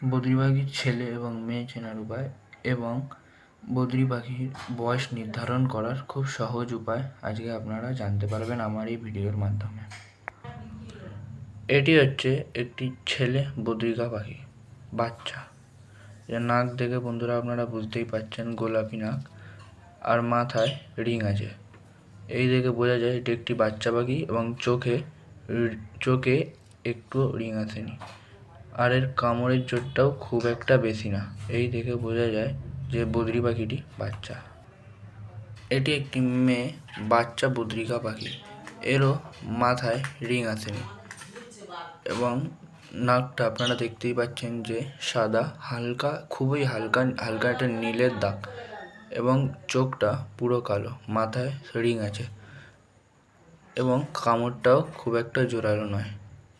বদ্রি পাখির ছেলে এবং মেয়ে চেনার উপায় এবং বদ্রি পাখির বয়স নির্ধারণ করার খুব সহজ উপায় আজকে আপনারা জানতে পারবেন আমার এই ভিডিওর মাধ্যমে। এটি হচ্ছে একটি ছেলে বদ্রিকা পাখি বাচ্চা। এর নাক দেখে বন্ধুরা আপনারা বুঝতেই পারছেন, গোলাপি নাক আর মাথায় রিং আছে। এই দেখে বোঝা যায় এটি একটি বাচ্চা পাখি এবং চোখে একটু রিং আসেনি। আর এর কামড়ের জোরটাও খুব একটা বেশি না। এই দেখে বোঝা যায় যে বদ্রি পাখিটি বাচ্চা। এটি একটি মেয়ে বাচ্চা বদ্রিকা পাখি। এরও মাথায় রিং আসেনি এবং নাকটা আপনারা দেখতেই পাচ্ছেন যে সাদা, হালকা, খুবই হালকা একটা নীলের দাগ এবং চোখটা পুরো কালো, মাথায় রিং আছে এবং কামড়টাও খুব একটা জোরালো নয়।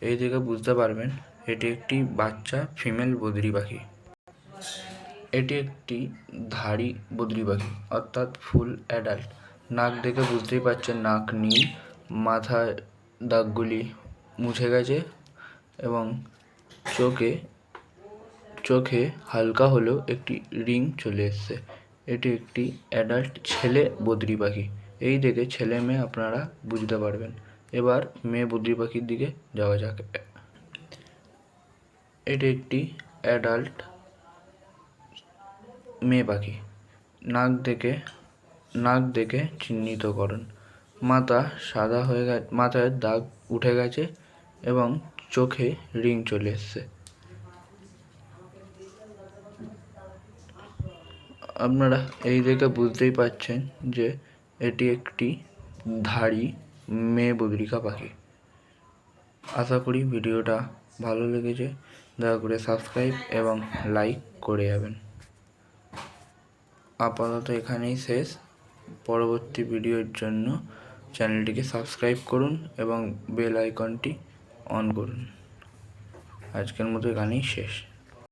এই দেখে বুঝতে পারবেন এটি একটি বাচ্চা ফিমেল বদ্রি পাখি। এটি একটি ধাড়ি বদ্রি পাখি অর্থাৎ ফুল অ্যাডাল্ট। নাক দেখে বুঝতেই পারছেন নাক নীল, মাথার দাগগুলি মুছে গেছে এবং চোখে হালকা হলেও একটি রিং চলে এসছে। এটি একটি অ্যাডাল্ট ছেলে বদ্রি পাখি। এই দেখে ছেলে মেয়ে আপনারা বুঝতে পারবেন। এবার মেয়ে বদ্রি পাখির দিকে যাওয়া যাক। এটি একটি অ্যাডাল্ট মেয়ে পাখি। নাক দেখে চিহ্নিত করুন। মাথা সাদা হয়ে গেছে, মাথায় দাগ উঠে গেছে এবং চোখে রিং চলে এসছে। আপনারা এই দেখে বুঝতেই পারছেন যে এটি একটি ধাড়ি মেয়ে বদ্রিকা পাখি। আশা করি ভিডিওটা ভালো লেগেছে। দয়া করে সাবস্ক্রাইব এবং লাইক করে যাবেন। আপাতত এখানেই শেষ। পরবর্তী ভিডিওর জন্য চ্যানেলটিকে সাবস্ক্রাইব করুন এবং বেল আইকনটি অন করুন। আজকের মতো এখানেই শেষ।